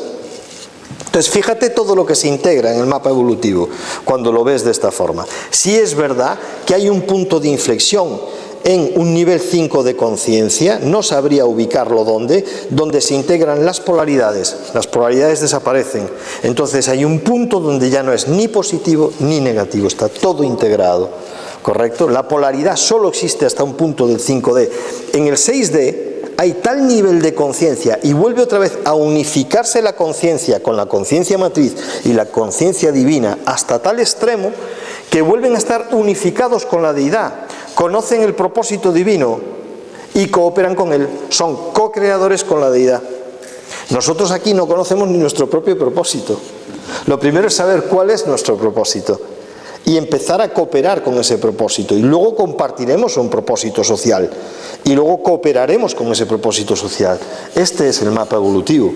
Entonces fíjate todo lo que se integra en el mapa evolutivo cuando lo ves de esta forma. Sí es verdad que hay un punto de inflexión en un nivel 5 de conciencia, no sabría ubicarlo donde se integran las polaridades desaparecen. Entonces hay un punto donde ya no es ni positivo ni negativo, está todo integrado, ¿correcto? La polaridad solo existe hasta un punto del 5D. En el 6D hay tal nivel de conciencia y vuelve otra vez a unificarse la conciencia con la conciencia matriz y la conciencia divina hasta tal extremo que vuelven a estar unificados con la deidad, conocen el propósito divino y cooperan con él, son co-creadores con la deidad. Nosotros aquí no conocemos ni nuestro propio propósito. Lo primero es saber cuál es nuestro propósito y empezar a cooperar con ese propósito, y luego compartiremos un propósito social y luego cooperaremos con ese propósito social. Este es el mapa evolutivo,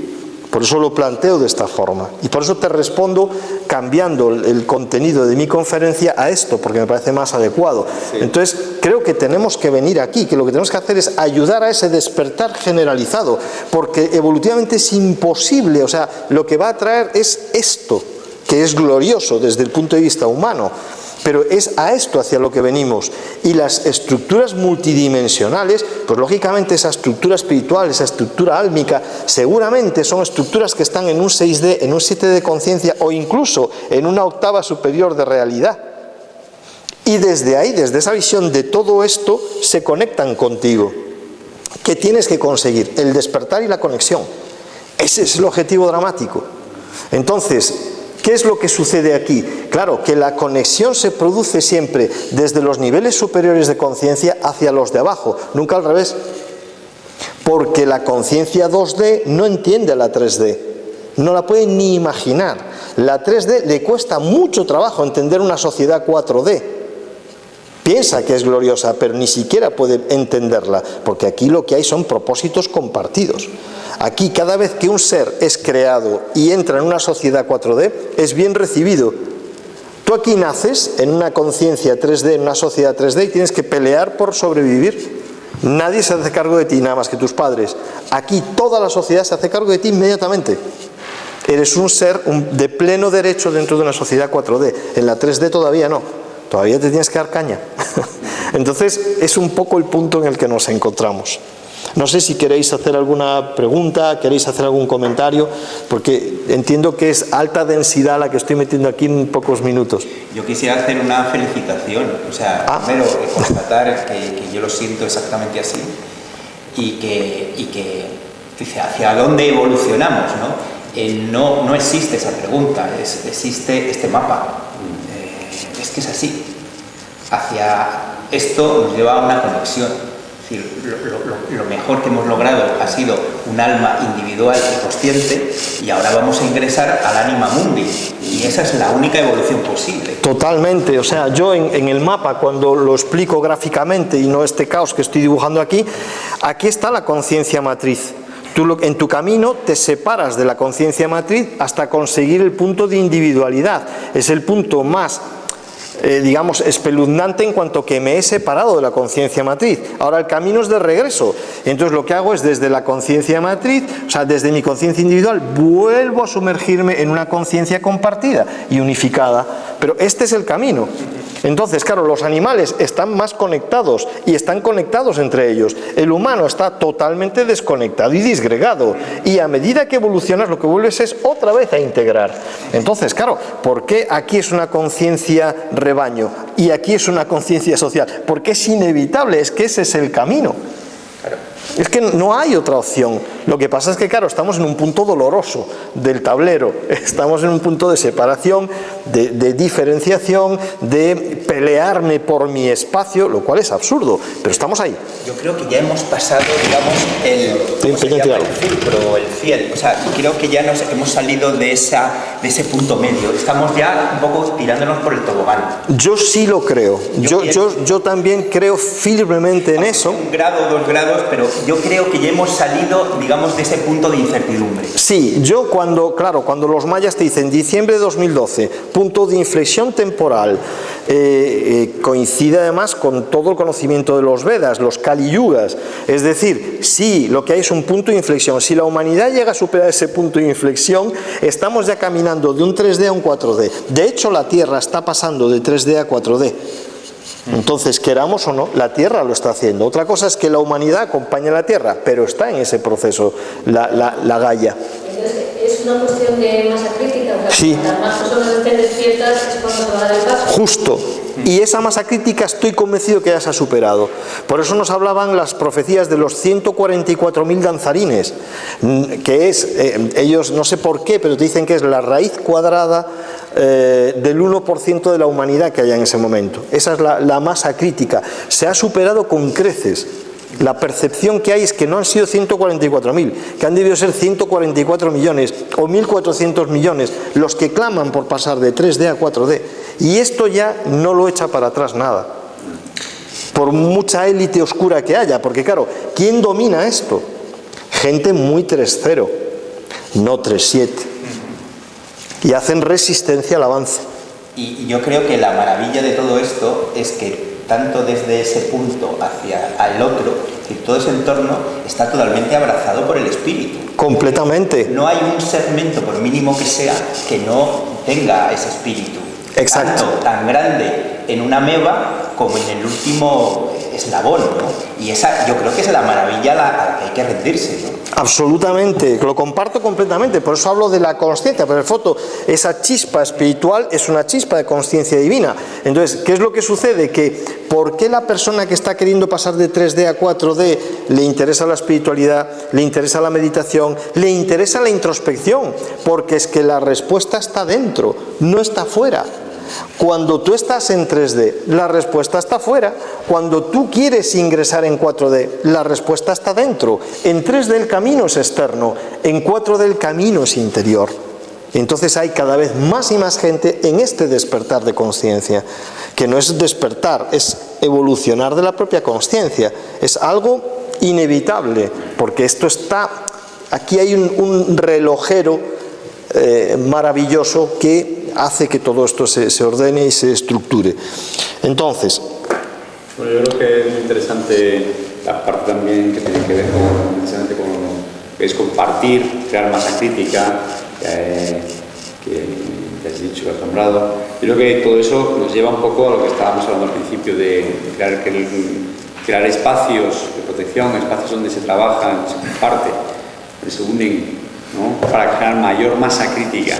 por eso lo planteo de esta forma y por eso te respondo cambiando el contenido de mi conferencia a esto, porque me parece más adecuado. Entonces creo que tenemos que venir aquí, que lo que tenemos que hacer es ayudar a ese despertar generalizado, porque evolutivamente es imposible, o sea, lo que va a traer es esto, que es glorioso desde el punto de vista humano, pero es a esto hacia lo que venimos. Y las estructuras multidimensionales, pues lógicamente esa estructura espiritual, esa estructura álmica, seguramente son estructuras que están en un 6D, en un 7D de conciencia o incluso en una octava superior de realidad. Y desde ahí, desde esa visión de todo esto, se conectan contigo. ¿Qué tienes que conseguir? El despertar y la conexión. Ese es el objetivo dramático. Entonces, ¿qué es lo que sucede aquí? Claro, que la conexión se produce siempre desde los niveles superiores de conciencia hacia los de abajo, nunca al revés. Porque la conciencia 2D no entiende la 3D, no la puede ni imaginar. La 3D le cuesta mucho trabajo entender una sociedad 4D. Piensa que es gloriosa, pero ni siquiera puede entenderla, porque aquí lo que hay son propósitos compartidos. Aquí cada vez que un ser es creado y entra en una sociedad 4D, es bien recibido. Tú aquí naces en una conciencia 3D, en una sociedad 3D y tienes que pelear por sobrevivir. Nadie se hace cargo de ti, nada más que tus padres. Aquí toda la sociedad se hace cargo de ti inmediatamente. Eres un ser de pleno derecho dentro de una sociedad 4D. En la 3D todavía no. Todavía te tienes que dar caña. Entonces es un poco el punto en el que nos encontramos. No sé si queréis hacer alguna pregunta, queréis hacer algún comentario, porque entiendo que es alta densidad la que estoy metiendo aquí en pocos minutos. Yo quisiera hacer una felicitación, o sea, primero constatar que yo lo siento exactamente así y que dice, ¿hacia dónde evolucionamos? No existe esa pregunta, existe este mapa. Es que es así. Hacia esto nos lleva a una conexión. Es decir, lo mejor que hemos logrado ha sido un alma individual y consciente, y ahora vamos a ingresar al anima mundi, y esa es la única evolución posible. Totalmente, o sea, yo en el mapa, cuando lo explico gráficamente y no este caos que estoy dibujando aquí está la conciencia matriz. Tú en tu camino te separas de la conciencia matriz hasta conseguir el punto de individualidad. Es el punto más, digamos, espeluznante en cuanto que me he separado de la conciencia matriz. Ahora el camino es de regreso. Entonces lo que hago es desde la conciencia matriz, o sea, desde mi conciencia individual, vuelvo a sumergirme en una conciencia compartida y unificada. Pero este es el camino. Entonces, claro, los animales están más conectados y están conectados entre ellos. El humano está totalmente desconectado y disgregado. Y a medida que evolucionas, lo que vuelves es otra vez a integrar. Entonces, claro, ¿por qué aquí es una conciencia rebaño y aquí es una conciencia social? Porque es inevitable, es que ese es el camino. Es que no hay otra opción. Lo que pasa es que, claro, estamos en un punto doloroso del tablero. Estamos en un punto de separación, de diferenciación, de pelearme por mi espacio, lo cual es absurdo, pero estamos ahí. Yo creo que ya hemos pasado, digamos, el filtro, el fiel. O sea, creo que ya hemos salido de ese punto medio. Estamos ya un poco tirándonos por el tobogán. Yo sí lo creo. Yo también creo firmemente en eso. 1 grado, 2 grados, pero yo creo que ya hemos salido, digamos, de ese punto de incertidumbre. Sí, yo cuando los mayas te dicen diciembre de 2012, punto de inflexión temporal, coincide además con todo el conocimiento de los Vedas, los Kali Yugas. Es decir, sí, lo que hay es un punto de inflexión. Si la humanidad llega a superar ese punto de inflexión, estamos ya caminando de un 3D a un 4D. De hecho, la Tierra está pasando de 3D a 4D. Entonces, queramos o no, la Tierra lo está haciendo. Otra cosa es que la humanidad acompañe a la Tierra, pero está en ese proceso la Gaia. Entonces, ¿es una cuestión de masa crítica? O sea, sí. Las más personas estén despiertas es cuando se va a dar el paso. Justo. Y esa masa crítica estoy convencido que ya se ha superado. Por eso nos hablaban las profecías de los 144.000 danzarines, que es, ellos no sé por qué, pero te dicen que es la raíz cuadrada del 1% de la humanidad que haya en ese momento. Esa es la masa crítica. Se ha superado con creces. La percepción que hay es que no han sido 144.000, que han debido ser 144 millones o 1.400 millones los que claman por pasar de 3D a 4D. Y esto ya no lo echa para atrás nada. Por mucha élite oscura que haya, porque claro, ¿quién domina esto? Gente muy 3.0, no 3.7. Y hacen resistencia al avance. Y yo creo que la maravilla de todo esto es que tanto desde ese punto hacia el otro, que todo ese entorno está totalmente abrazado por el espíritu. Completamente. No hay un segmento, por mínimo que sea, que no tenga ese espíritu. Exacto. Tanto, tan grande en una ameba como en el último eslabón, ¿no? Y esa, yo creo que es la maravilla a la que hay que rendirse, ¿no? Absolutamente, lo comparto completamente, por eso hablo de la consciencia, pero en el fondo esa chispa espiritual es una chispa de consciencia divina. Entonces, ¿qué es lo que sucede? Que ¿por qué la persona que está queriendo pasar de 3D a 4D le interesa la espiritualidad, le interesa la meditación, le interesa la introspección? Porque es que la respuesta está dentro, no está fuera. Cuando tú estás en 3D, la respuesta está fuera. Cuando tú quieres ingresar en 4D, la respuesta está dentro. En 3D el camino es externo, en 4D el camino es interior. Entonces hay cada vez más y más gente en este despertar de conciencia, que no es despertar, es evolucionar de la propia conciencia. Es algo inevitable, porque esto está... Aquí hay un relojero maravilloso que hace que todo esto se ordene y se estructure. Entonces, bueno, yo creo que es muy interesante la parte también que tiene que ver con es compartir, crear masa crítica, que has dicho, que has nombrado. Yo creo que todo eso nos lleva un poco a lo que estábamos hablando al principio de crear espacios de protección, espacios donde se trabaja, donde se comparte, donde se unen, ¿no? Para crear mayor masa crítica,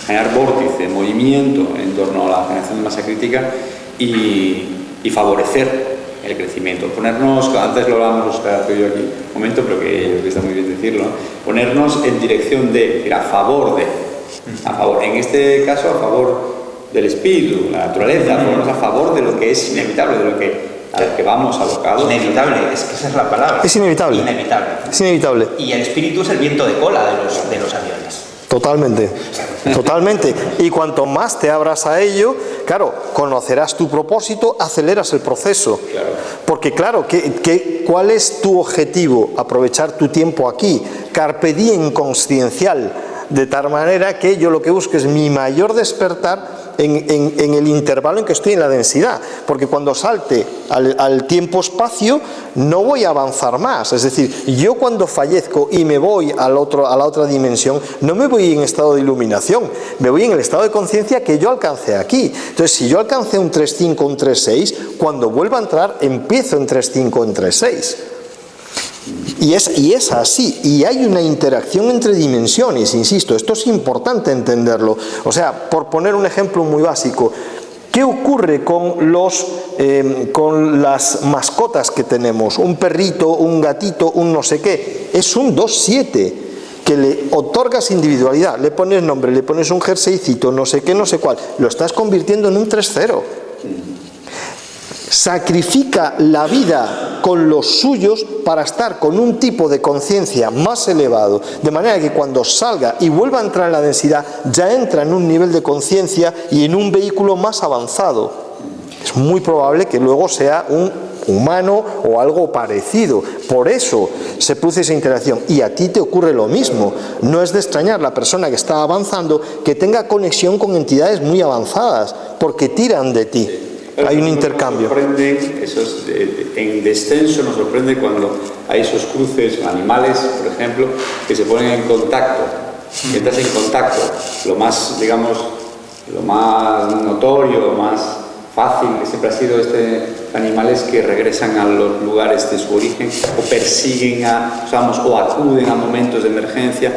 generar vórtice, movimiento en torno a la generación de masa crítica y favorecer el crecimiento. Ponernos, antes lo hablábamos tú y yo aquí un momento, pero que yo creo que está muy bien decirlo, ¿no? Ponernos en dirección de, a favor, en este caso a favor del espíritu, la naturaleza, ponernos a favor de lo que es inevitable, de lo que al que vamos abocados. Inevitable, es que esa es la palabra. Es inevitable. Inevitable. Es inevitable. Y el espíritu es el viento de cola de los aviones. Totalmente, totalmente. Y cuanto más te abras a ello, claro, conocerás tu propósito, aceleras el proceso. Claro. Porque claro, ¿cuál es tu objetivo? Aprovechar tu tiempo aquí, carpe diem consciencial, de tal manera que yo lo que busco es mi mayor despertar en el intervalo en que estoy en la densidad, porque cuando salte al tiempo-espacio no voy a avanzar más. Es decir, yo cuando fallezco y me voy a la otra dimensión, no me voy en estado de iluminación, me voy en el estado de conciencia que yo alcancé aquí. Entonces, si yo alcancé un 3.5, un 3.6, cuando vuelva a entrar empiezo en 3.5, en 3.6. Y es así, y hay una interacción entre dimensiones, insisto, esto es importante entenderlo. O sea, por poner un ejemplo muy básico, ¿qué ocurre con las mascotas que tenemos? Un perrito, un gatito, un no sé qué, es un 2-7, que le otorgas individualidad, le pones nombre, le pones un jerseycito, no sé qué, no sé cuál, lo estás convirtiendo en un 3-0. Sacrifica la vida con los suyos para estar con un tipo de conciencia más elevado, de manera que cuando salga y vuelva a entrar en la densidad, ya entra en un nivel de conciencia y en un vehículo más avanzado. Es muy probable que luego sea un humano o algo parecido. Por eso se produce esa interacción. Y a ti te ocurre lo mismo. No es de extrañar la persona que está avanzando que tenga conexión con entidades muy avanzadas, porque tiran de ti. Hay un intercambio. En descenso nos sorprende cuando hay esos cruces animales, por ejemplo, que se ponen en contacto. Y entras en contacto. Lo más, digamos, lo más notorio, lo más fácil que siempre ha sido animales que regresan a los lugares de su origen o persiguen o acuden a momentos de emergencia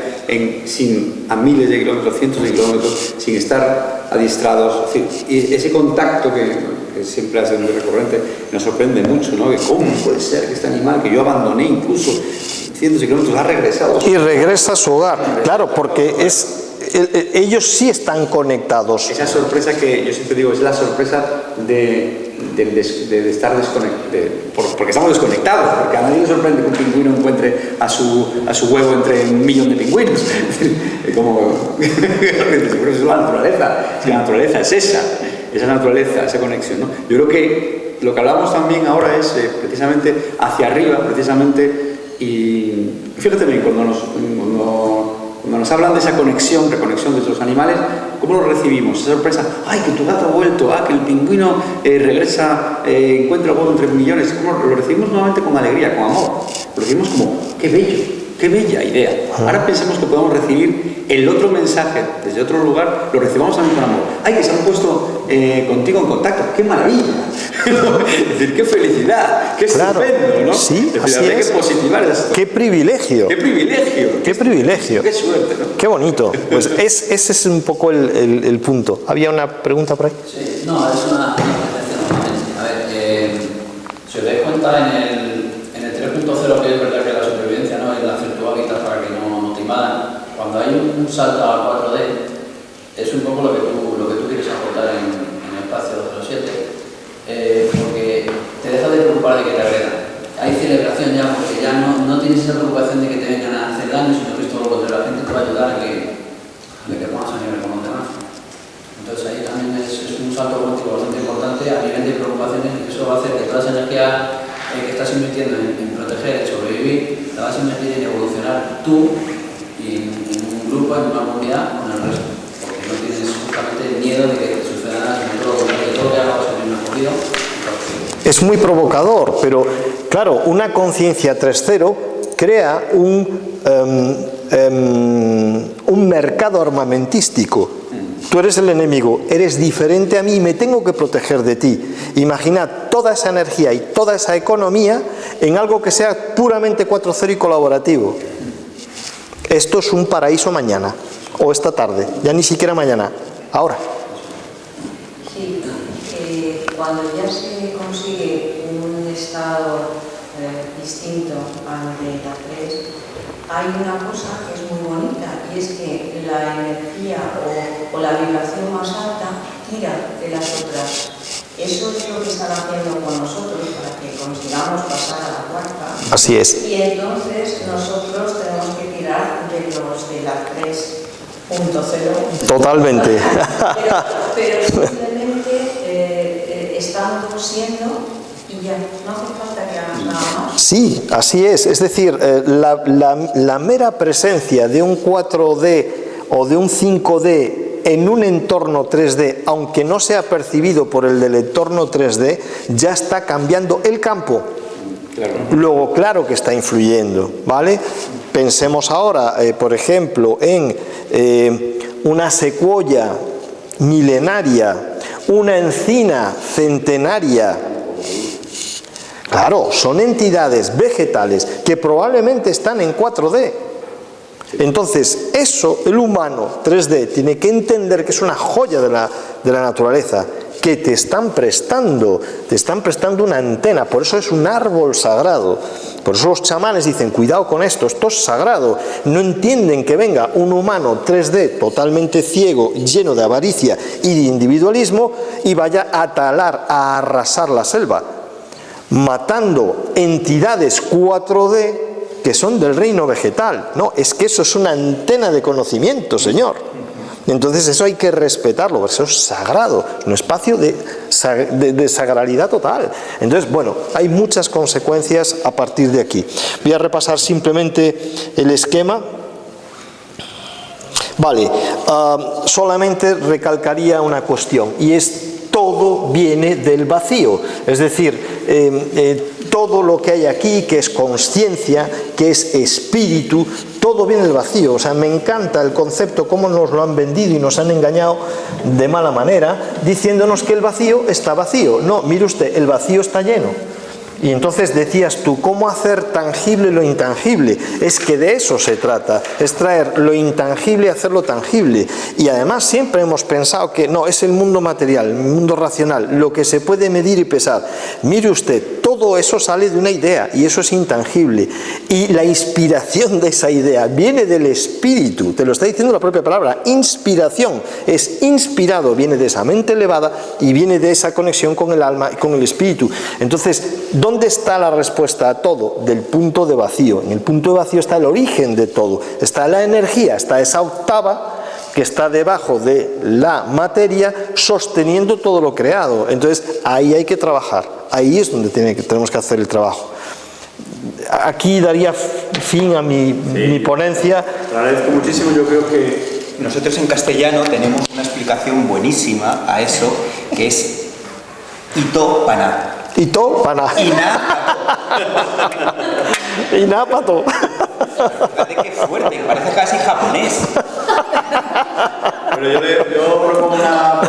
a miles de kilómetros, cientos de kilómetros, sin estar adiestrados. Y ese contacto que siempre ha sido muy recurrente, nos sorprende mucho, ¿no? Que ¿cómo puede ser que este animal que yo abandoné incluso cientos de kilómetros ha regresado? Y regresa a su hogar, claro, porque ellos sí están conectados. Esa sorpresa que yo siempre digo, es la sorpresa de estar desconectados, porque estamos desconectados, porque a nadie le sorprende que un pingüino encuentre a su huevo entre 1 millón de pingüinos. Como es la naturaleza, si la naturaleza es esa naturaleza, esa conexión, ¿no? Yo creo que lo que hablamos también ahora es precisamente hacia arriba, y fíjate bien, cuando nos hablan de esa reconexión de esos animales, ¿cómo lo recibimos? Esa sorpresa, ¡ay, que tu gato ha vuelto! ¡Ah, que el pingüino regresa, encuentra el huevo entre millones! ¿Cómo lo recibimos? Nuevamente con alegría, con amor. Lo recibimos como, ¡qué bello! ¡Qué bella idea! Ahora pensemos que podemos recibir el otro mensaje desde otro lugar, lo recibamos también con amor. ¡Ay, que se han puesto contigo en contacto! ¡Qué maravilla! Es decir, ¡qué felicidad! ¡Qué estupendo! ¿No? Sí, es decir, hay que positivar esto. ¡Qué privilegio! ¡Qué privilegio! ¡Qué privilegio! ¡Qué suerte! ¿No? ¡Qué bonito! Pues ese es un poco el punto. ¿Había una pregunta por ahí? Sí, no, es una apreciación normalmente. A ver, si os dais cuenta en el 3.0, que es verdad que la supervivencia, ¿no? Es la hacer tu hábitat para que no te invadan. Cuando hay un salto a 4D, es un poco lo que tú quieres aportar en el espacio 07, porque te deja de preocupar de que te agredan. Hay celebración ya, porque ya no tienes esa preocupación de que te vengan a hacer daño, sino que es todo lo contrario. La gente te va a ayudar a que te pongas a nivel con los demás. Entonces ahí también es un salto cuántico bastante importante a nivel de preocupaciones, y eso va a hacer que toda esa energía que estás invirtiendo en proteger, en sobrevivir, la vas a invertir en evolucionar tú y en un grupo, en una comunidad, con el resto. Porque no tienes justamente el miedo de que te suceda nada, sino todo lo contrario, todo lo que hagas va a ser bien acogido. Es muy provocador, pero claro, una conciencia 3.0 crea un mercado armamentístico. Tú eres el enemigo, eres diferente a mí y me tengo que proteger de ti. Imaginad toda esa energía y toda esa economía en algo que sea puramente 4.0 y colaborativo. Esto es un paraíso mañana, o esta tarde, ya ni siquiera mañana, ahora. Sí, cuando ya se consigue un estado distinto al de la 3, hay una cosa que es muy bonita, y es que la energía o la vibración más alta tira de las otras. Eso es lo que están haciendo con nosotros para consigamos pasar a la cuarta. Así es. Y entonces nosotros tenemos que tirar de los de la 3.0. Totalmente. Pero simplemente estando siendo y ya, no hace falta ya nada más. Sí, así es. Es decir, la mera presencia de un 4D o de un 5D en un entorno 3D, aunque no sea percibido por el del entorno 3D, ya está cambiando el campo. Claro. Luego, claro que está influyendo, ¿vale? Pensemos ahora, por ejemplo, en una secuoya milenaria, una encina centenaria. Claro, son entidades vegetales que probablemente están en 4D. Entonces, eso el humano 3D tiene que entender que es una joya de la naturaleza, que te están prestando una antena. Por eso es un árbol sagrado. Por eso los chamanes dicen, cuidado con esto es sagrado. No entienden que venga un humano 3D totalmente ciego, lleno de avaricia y de individualismo, y vaya a talar, a arrasar la selva, matando entidades 4D que son del reino vegetal. No, es que eso es una antena de conocimiento, señor. Entonces eso hay que respetarlo, eso es sagrado, es un espacio de sagralidad total. Entonces, bueno, hay muchas consecuencias a partir de aquí. Voy a repasar simplemente el esquema. Vale, solamente recalcaría una cuestión, y es: todo viene del vacío. Es decir, todo lo que hay aquí, que es consciencia, que es espíritu, todo viene del vacío. O sea, me encanta el concepto, cómo nos lo han vendido y nos han engañado de mala manera, diciéndonos que el vacío está vacío. No, mire usted, el vacío está lleno. Y entonces decías tú, ¿cómo hacer tangible lo intangible? Es que de eso se trata, es traer lo intangible y hacerlo tangible. Y además siempre hemos pensado que no, es el mundo material, el mundo racional, lo que se puede medir y pesar. Mire usted, todo eso sale de una idea y eso es intangible. Y la inspiración de esa idea viene del espíritu, te lo está diciendo la propia palabra, inspiración. Es inspirado, viene de esa mente elevada y viene de esa conexión con el alma y con el espíritu. Entonces, ¿dónde está la respuesta a todo? Del punto de vacío. En el punto de vacío está el origen de todo. Está la energía, está esa octava que está debajo de la materia sosteniendo todo lo creado. Entonces, ahí hay que trabajar. Ahí es donde tenemos que hacer el trabajo. Aquí daría fin a mi ponencia. Te agradezco muchísimo. Yo creo que nosotros en castellano tenemos una explicación buenísima a eso, que es ito paná. Ito paná. Inápato. Fíjate qué fuerte, parece casi japonés. Pero yo propongo una